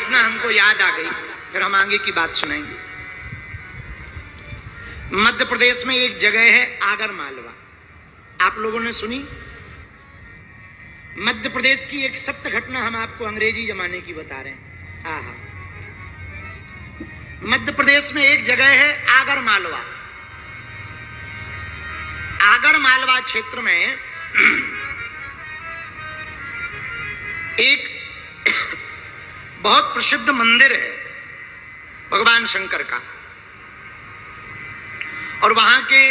घटना हमको याद आ गई, फिर हम आगे की बात सुनाएंगे। मध्य प्रदेश में एक जगह है आगर मालवा, आप लोगों ने सुनी? मध्य प्रदेश की एक सत्य घटना हम आपको अंग्रेजी जमाने की बता रहे हैं। हाँ, मध्य प्रदेश में एक जगह है आगर मालवा। आगर मालवा क्षेत्र में एक बहुत प्रसिद्ध मंदिर है भगवान शंकर का, और वहां के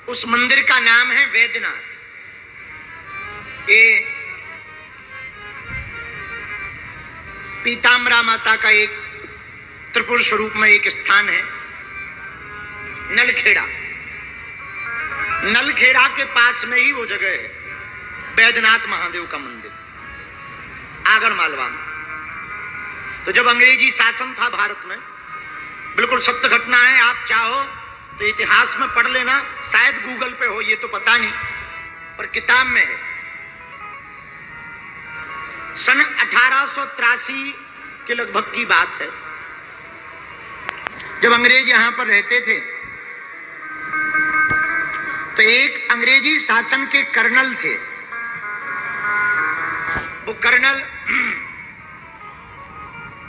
उस मंदिर का नाम है वैद्यनाथ। ये पीताम्बरा माता का एक त्रिपुर स्वरूप में एक स्थान है। नलखेड़ा, नलखेड़ा के पास में ही वो जगह है वैद्यनाथ महादेव का मंदिर आगर मालवा में। तो जब अंग्रेजी शासन था भारत में, बिल्कुल सत्य घटना है, आप चाहो तो इतिहास में पढ़ लेना, शायद गूगल पे हो, ये तो पता नहीं, पर किताब में है। सन 1883 के लगभग की बात है, जब अंग्रेज यहां पर रहते थे तो एक अंग्रेजी शासन के कर्नल थे। वो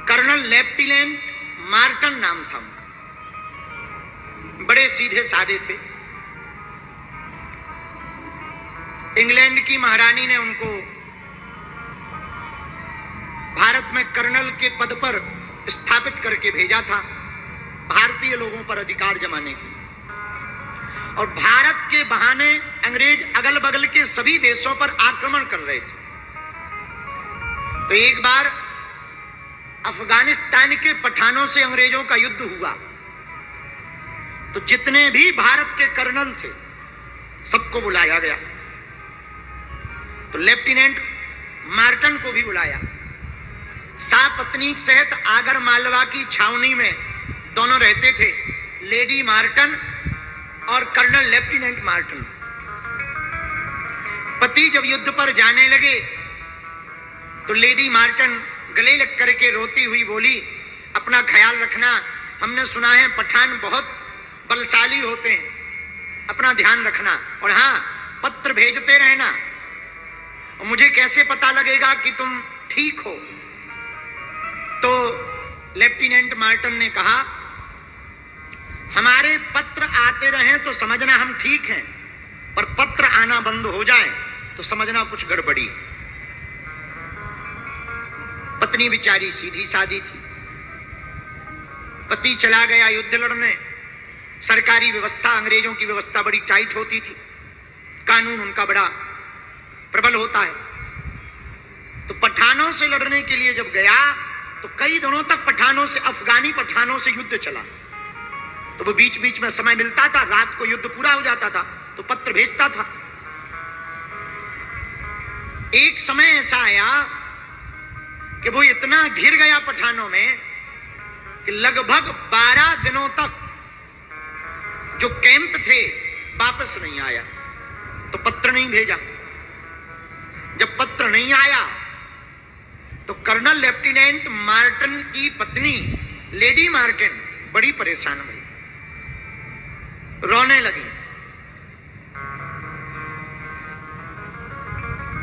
कर्नल लेफ्टिनेंट मार्टन नाम था उनका। बड़े सीधे साधे थे। इंग्लैंड की महारानी ने उनको भारत में कर्नल के पद पर स्थापित करके भेजा था, भारतीय लोगों पर अधिकार जमाने के लिए। और भारत के बहाने अंग्रेज अगल बगल के सभी देशों पर आक्रमण कर रहे थे। तो एक बार अफगानिस्तान के पठानों से अंग्रेजों का युद्ध हुआ, तो जितने भी भारत के कर्नल थे सबको बुलाया गया। तो लेफ्टिनेंट मार्टन को भी बुलाया, सापत्नी सहित आगर मालवा की छावनी में दोनों रहते थे, लेडी मार्टन और कर्नल लेफ्टिनेंट मार्टन। पति जब युद्ध पर जाने लगे तो लेडी मार्टन गले लग करके रोती हुई बोली, अपना ख्याल रखना, हमने सुना है पठान बहुत बलशाली होते हैं, अपना ध्यान रखना, और हाँ, पत्र भेजते रहना, और मुझे कैसे पता लगेगा कि तुम ठीक हो? तो लेफ्टिनेंट मार्टन ने कहा, हमारे पत्र आते रहें तो समझना हम ठीक हैं, पर पत्र आना बंद हो जाए तो समझना कुछ गड़बड़ी। पत्नी बेचारी सीधी सादी थी, पति चला गया युद्ध लड़ने। सरकारी व्यवस्था, अंग्रेजों की व्यवस्था बड़ी टाइट होती थी, कानून उनका बड़ा प्रबल होता है। तो पठानों से लड़ने के लिए जब गया तो कई दिनों तक पठानों से, अफगानी पठानों से युद्ध चला। तो वो बीच बीच में समय मिलता था, रात को युद्ध पूरा हो जाता था तो पत्र भेजता था। एक समय ऐसा आया कि वो इतना घिर गया पठानों में कि लगभग 12 दिनों तक जो कैंप थे वापस नहीं आया। तो पत्र नहीं भेजा। जब पत्र नहीं आया तो कर्नल लेफ्टिनेंट मार्टन की पत्नी लेडी मार्टन बड़ी परेशान हुई, रोने लगी।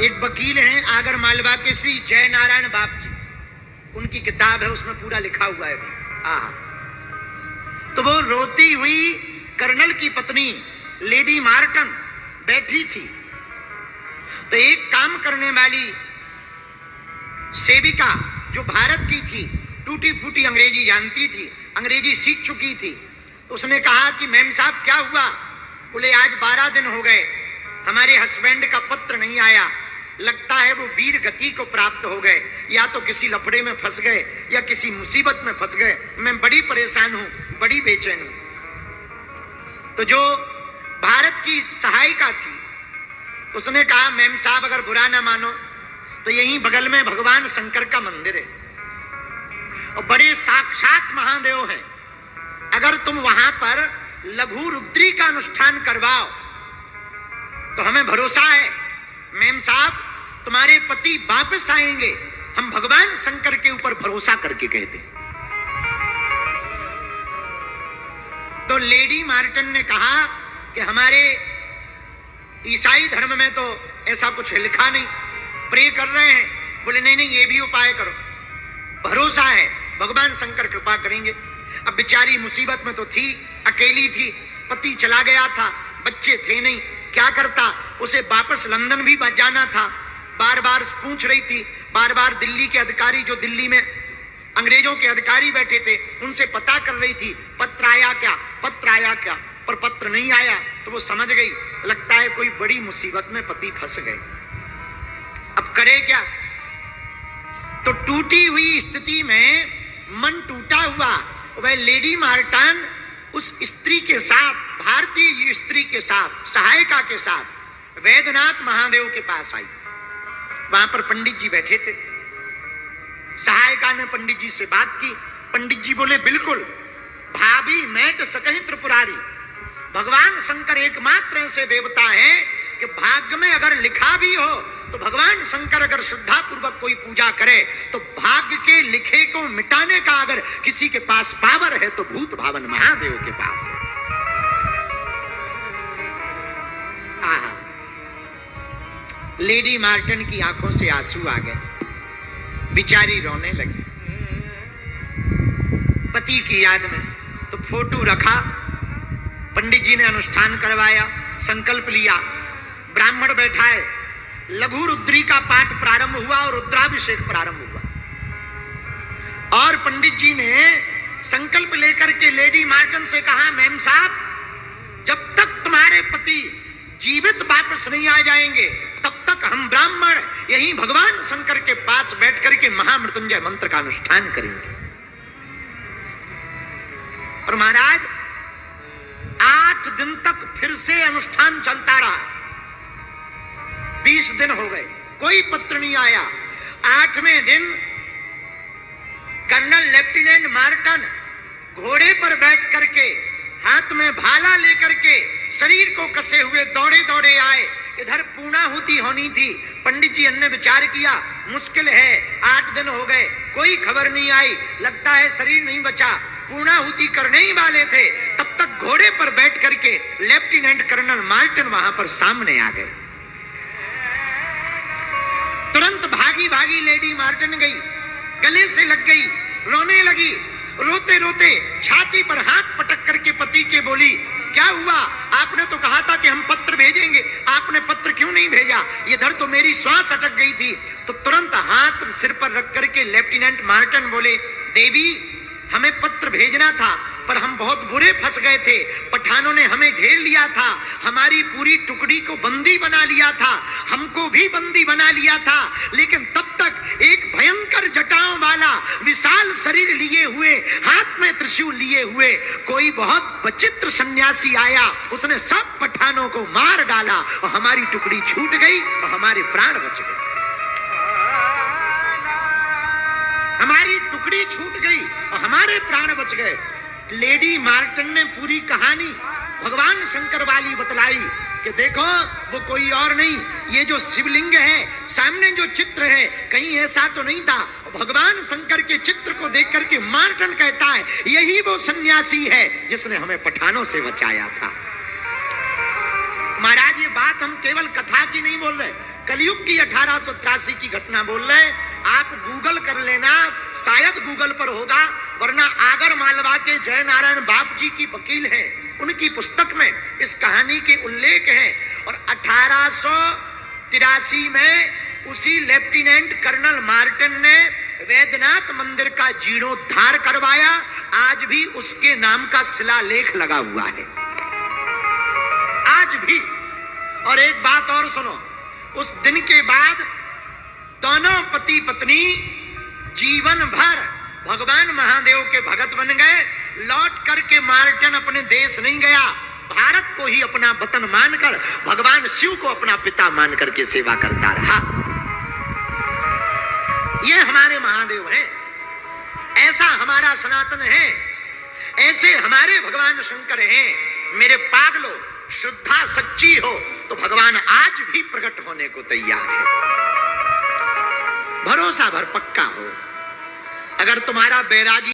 एक वकील हैं आगर मालवा के, श्री जय नारायण बाप जी, उनकी किताब है, उसमें पूरा लिखा हुआ है। तो वो रोती हुई कर्नल की पत्नी लेडी मार्टन बैठी थी। तो एक काम करने वाली सेविका जो भारत की थी, टूटी फूटी अंग्रेजी जानती थी, अंग्रेजी सीख चुकी थी, तो उसने कहा कि मैम साहब क्या हुआ? बोले आज 12 दिन हो गए, हमारे हस्बैंड का पत्र नहीं आया, लगता है वो वीर गति को प्राप्त हो गए, या तो किसी लफड़े में फंस गए या किसी मुसीबत में फंस गए, मैं बड़ी परेशान हूं, बड़ी बेचैन हूं। तो जो भारत की सहायिका थी उसने कहा, मैम साहब अगर बुरा ना मानो तो यहीं बगल में भगवान शंकर का मंदिर है और बड़े साक्षात महादेव हैं, अगर तुम वहां पर लघु रुद्री का अनुष्ठान करवाओ तो हमें भरोसा है मैम साहब तुम्हारे पति वापस आएंगे, हम भगवान शंकर के ऊपर भरोसा करके कहते हैं। तो लेडी मार्टन ने कहा कि हमारे ईसाई धर्म में तो ऐसा कुछ लिखा नहीं, प्रे कर रहे हैं। बोले नहीं नहीं, ये भी उपाय करो, भरोसा है भगवान शंकर कृपा करेंगे। अब बेचारी मुसीबत में तो थी, अकेली थी, पति चला गया था, बच्चे थे नहीं, क्या करता, उसे वापस लंदन भी जाना था। बार बार पूछ रही थी, बार बार दिल्ली के अधिकारी, जो दिल्ली में अंग्रेजों के अधिकारी बैठे थे, उनसे पता कर रही थी पत्र आया क्या, पत्र आया क्या, पर पत्र नहीं आया। तो वो समझ गई, लगता है कोई बड़ी मुसीबत में पति फंस गए, अब करे क्या। तो टूटी हुई स्थिति में, मन टूटा हुआ, वह लेडी मार्टन उस स्त्री के साथ, भारतीय स्त्री के साथ, सहायिका के साथ वैद्यनाथ महादेव के पास आई। वहां पर पंडित जी बैठे थे। सहायिका ने पंडित जी से बात की। पंडित जी बोले बिल्कुल, भाभी मैट सकहि त्रिपुरारी, भगवान शंकर एकमात्र ऐसे देवता हैं कि भाग्य में अगर लिखा भी हो तो भगवान शंकर अगर श्रद्धा पूर्वक कोई पूजा करे तो भाग्य के लिखे को मिटाने का अगर किसी के पास पावर है तो भूत भावन महादेव के पास है। लेडी मार्टन की आंखों से आंसू आ गए, बिचारी रोने लगी पति की याद में। तो फोटो रखा, पंडित जी ने अनुष्ठान करवाया, संकल्प लिया, ब्राह्मण बैठाए, लघु रुद्री का पाठ प्रारंभ हुआ और रुद्राभिषेक प्रारंभ हुआ। और पंडित जी ने संकल्प लेकर के लेडी मार्टन से कहा, मैम साहब, जब तक तुम्हारे पति जीवित वापस नहीं आ जाएंगे तब तक हम ब्राह्मण यही भगवान शंकर के पास बैठ करके महामृत्युंजय मंत्र का अनुष्ठान करेंगे। और महाराज 8 दिन तक फिर से अनुष्ठान चलता रहा। 20 दिन हो गए, कोई पत्र नहीं आया। 8वें दिन कर्नल लेफ्टिनेंट मार्टन घोड़े पर बैठ करके, हाथ में भाला लेकर के, शरीर को कसे हुए दौड़े दौड़े आए। इधर पूर्णाहुति होनी थी। पंडित जी ने विचार किया, मुश्किल है, 8 दिन हो गए, कोई खबर नहीं आई, लगता है शरीर नहीं बचा, पूर्णाहुति करने ही वाले थे। तब तक घोड़े पर बैठ करके लेफ्टिनेंट कर्नल मार्टन वहां पर सामने आ गए। तुरंत भागी भागी लेडी मार्टन गई, गले से लग गई, रोने लगी। रोते रोते छाती पर हाथ पटक करके पति के बोली, क्या हुआ, आपने तो कहा था कि हम पत्र भेजेंगे, आपने पत्र क्यों नहीं भेजा, इधर तो मेरी श्वास अटक गई थी। तो तुरंत हाथ सिर पर रख करके लेफ्टिनेंट मार्टन बोले, देवी हमें पत्र भेजना था पर हम बहुत बुरे फंस गए थे, पठानों ने हमें घेर लिया था, हमारी पूरी टुकड़ी को बंदी बना लिया था, हमको भी बंदी बना लिया था। लेकिन तब तक एक भयंकर जटाओं वाला विशाल शरीर लिए हुए, हाथ में त्रिशूल लिए हुए कोई बहुत विचित्र सन्यासी आया, उसने सब पठानों को मार डाला और हमारी टुकड़ी छूट गई और हमारे प्राण बच गए। हमारी टुकड़ी छूट गई और हमारे प्राण बच गए। लेडी मार्टन ने पूरी कहानी भगवान शंकर वाली बतलाई कि देखो वो कोई और नहीं, ये जो शिवलिंग है, सामने जो चित्र है, कहीं ऐसा तो नहीं था। भगवान शंकर के चित्र को देख करके मार्टन कहता है, यही वो सन्यासी है जिसने हमें पठानों से बचाया था। महाराज ये बात हम केवल कथा की नहीं बोल रहे, कलयुग की 1883 की घटना बोल रहे हैं। आप गूगल कर लेना, शायद गूगल पर होगा, वरना आगर मालवा के जय नारायण बाप जी की वकील हैं, उनकी पुस्तक में इस कहानी के उल्लेख हैं। और 1883 में उसी लेफ्टिनेंट कर्नल मार्टन ने वैद्यनाथ मंदिर का जीर्णोद्धार करवाया। आज भी उसके नाम का शिलालेख लगा हुआ है, आज भी। और एक बात और सुनो, उस दिन के बाद दोनों पति पत्नी जीवन भर भगवान महादेव के भगत बन गए। लौट करके मार्टन अपने देश नहीं गया, भारत को ही अपना वतन मानकर, भगवान शिव को अपना पिता मान करके सेवा करता रहा। ये हमारे महादेव हैं, ऐसा हमारा सनातन है, ऐसे हमारे भगवान शंकर हैं। मेरे पागलों, श्रद्धा सच्ची हो तो भगवान आज भी प्रकट होने को तैयार है। भरोसा भर पक्का हो। अगर तुम्हारा बैरागी